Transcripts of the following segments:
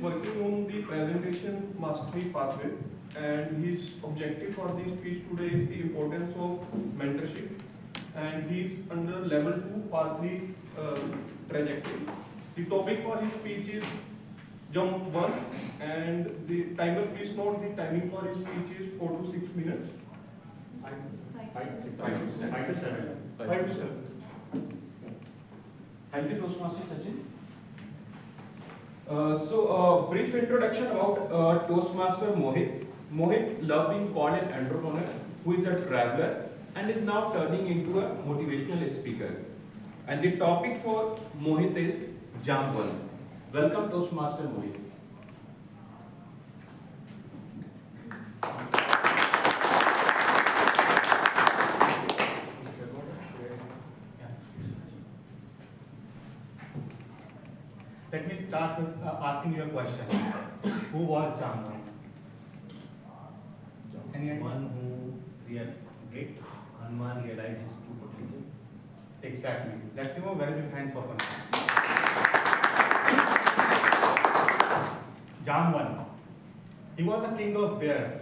working on the presentation mastery pathway, and his objective for this speech today is the importance of mentorship, and he is under level 2 part 3 trajectory. The topic for his speech is jump 1, and the timer, please note the timing for his speech is 4 to 6 minutes. 5 to 7. 5 to 7. Thank you, Toastmaster Sachin. Brief introduction about Toastmaster Mohit. Mohit loved being called an entrepreneur who is a traveler and is now turning into a motivational speaker. And the topic for Mohit is Jump 1. Welcome, Toastmaster Mohit. Let me start with asking you a question. Who was Jamwan? One who did Hanuman realize his true potential. Exactly. Let's give a very big hand for Hanuman. Jamwan. He was a king of bears.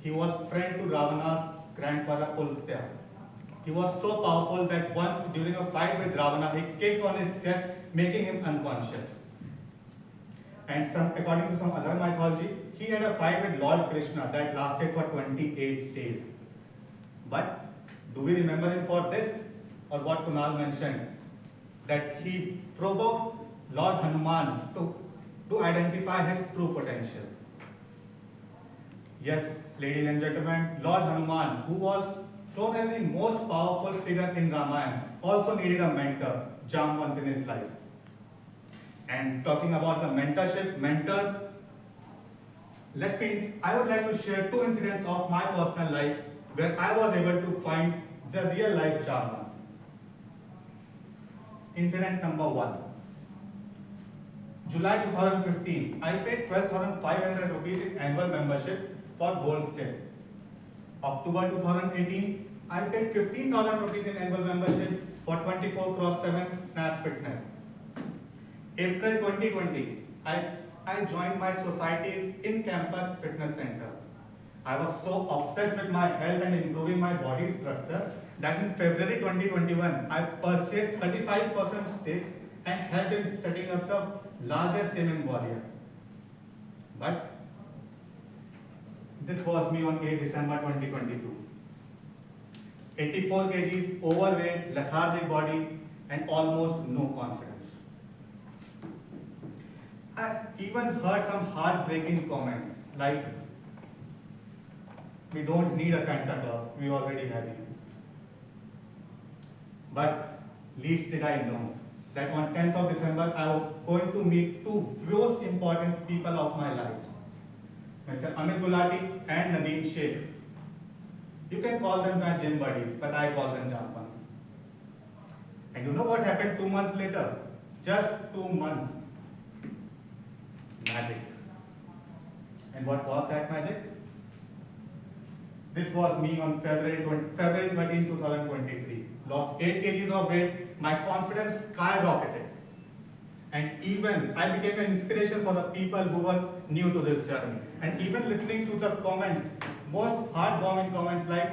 He was friend to Ravana's grandfather Ulstya. He was so powerful that once during a fight with Ravana, he kicked on his chest, making him unconscious. And according to some other mythology, he had a fight with Lord Krishna that lasted for 28 days. But do we remember him for this? Or what Kunal mentioned? That he provoked Lord Hanuman to identify his true potential. Yes, ladies and gentlemen, Lord Hanuman, who was shown as the most powerful figure in Ramayana, also needed a mentor, Jamwant, in his life. And talking about the mentorship, mentors, I would like to share 2 incidents of my personal life where I was able to find the real life Jamwants. Incident number 1. July 2015, I paid 12,500 rupees in annual membership for Gold Step. October 2018, I paid 15,000 rupees in annual membership for 24x7 Snap Fitness. April 2020, I joined my society's in-campus fitness center. I was so obsessed with my health and improving my body structure that in February 2021, I purchased 35% stake and helped in setting up the largest gym in Gwalior. But this was me on 8 December 2022. 84 kgs, overweight, lethargic body, and almost no confidence. I even heard some heartbreaking comments like, we don't need a Santa Claus, we already have you. But least did I know that on 10th of December, I was going to meet 2 most important people of my life, Mr. Amit Gulati and Nadeem Sheikh. You can call them my gym buddies, but I call them Jamwants. And you know what happened 2 months later? Just 2 months. Magic. And what was that magic? This was me on February 13, 2023. Lost 8 kgs of weight, my confidence skyrocketed. And even I became an inspiration for the people who were new to this journey. And even listening to the comments, most heartwarming comments like,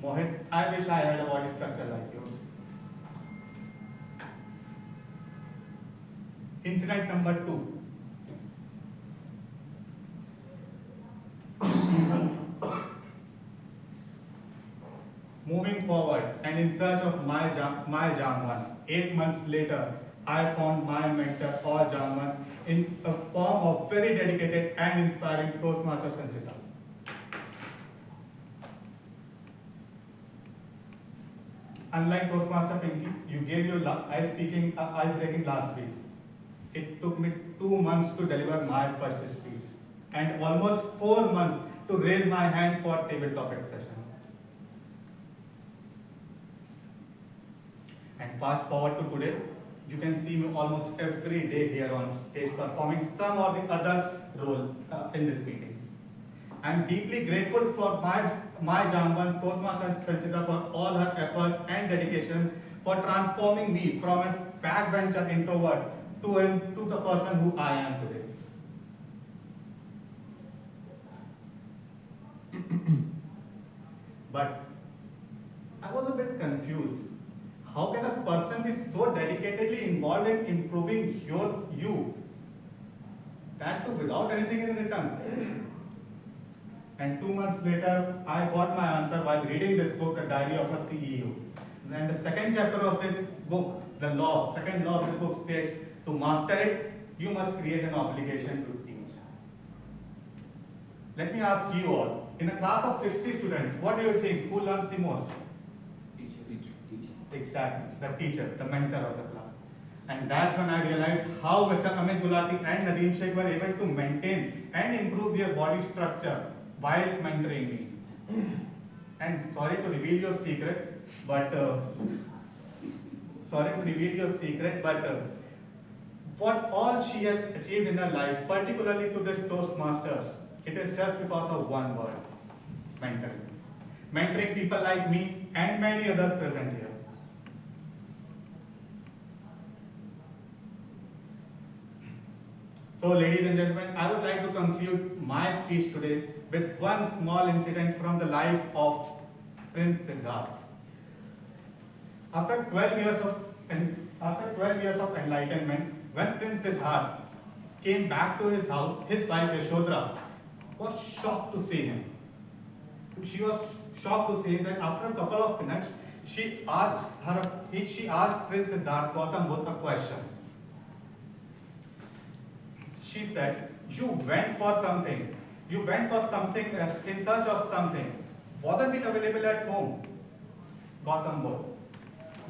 Mohit, I wish I had a body structure like yours. Incident number 2. Moving forward and in search of my Jamwan, 8 months later, I found my mentor or Jamwan in a form of very dedicated and inspiring Toastmaster Sanchita. Unlike Toastmaster Pinky, you gave your eye-breaking last speech. It took me 2 months to deliver my first speech and almost 4 months to raise my hand for tabletop session. And fast forward to today, you can see me almost every day here on stage performing some or the other role in this meeting. I am deeply grateful for my Jamwan, Toastmaster Sanchita, for all her efforts and dedication for transforming me from a backbencher introvert to the person who I am today. But I was a bit confused. How can a person be so dedicatedly involved in improving you, that too without anything in return? And 2 months later, I got my answer while reading this book, The Diary of a CEO. And the second chapter of this book, second law of this book states, to master it, you must create an obligation to teach. Let me ask you all, in a class of 60 students, what do you think, who learns the most? Exactly, the teacher, the mentor of the class. And that's when I realized how Mr. Amit Gulati and Nadeem Sheikh were able to maintain and improve their body structure while mentoring me. And sorry to reveal your secret, but what all she has achieved in her life, particularly to this Toastmasters, it is just because of one word, mentoring. Mentoring people like me and many others present here. So, ladies and gentlemen, I would like to conclude my speech today with one small incident from the life of Prince Siddhartha. After 12 years of enlightenment, when Prince Siddhartha came back to his house, his wife Yashodhara was shocked to see him. She was shocked to see that after a couple of minutes, she asked Prince Siddhartha Gautam Buddha a question. She said, you went for something in search of something. Wasn't it available at home? Gautam Buddha.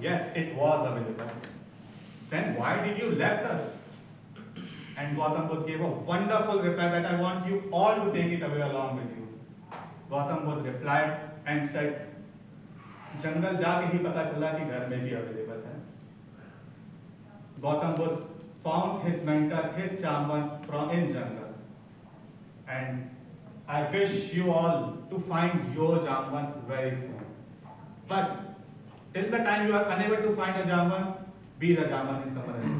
Yes, it was available. Then why did you left us? And Gautam Buddha gave a wonderful reply that I want you all to take it away along with you. Gautam Buddha replied and said, जंगल जाके ही पता चला कि घर में भी available है. Gautam Buddha found his mentor, his Jamban in jungle. And I wish you all to find your Jamban very soon. But till the time you are unable to find a Jamban, be the Jamban in someone else.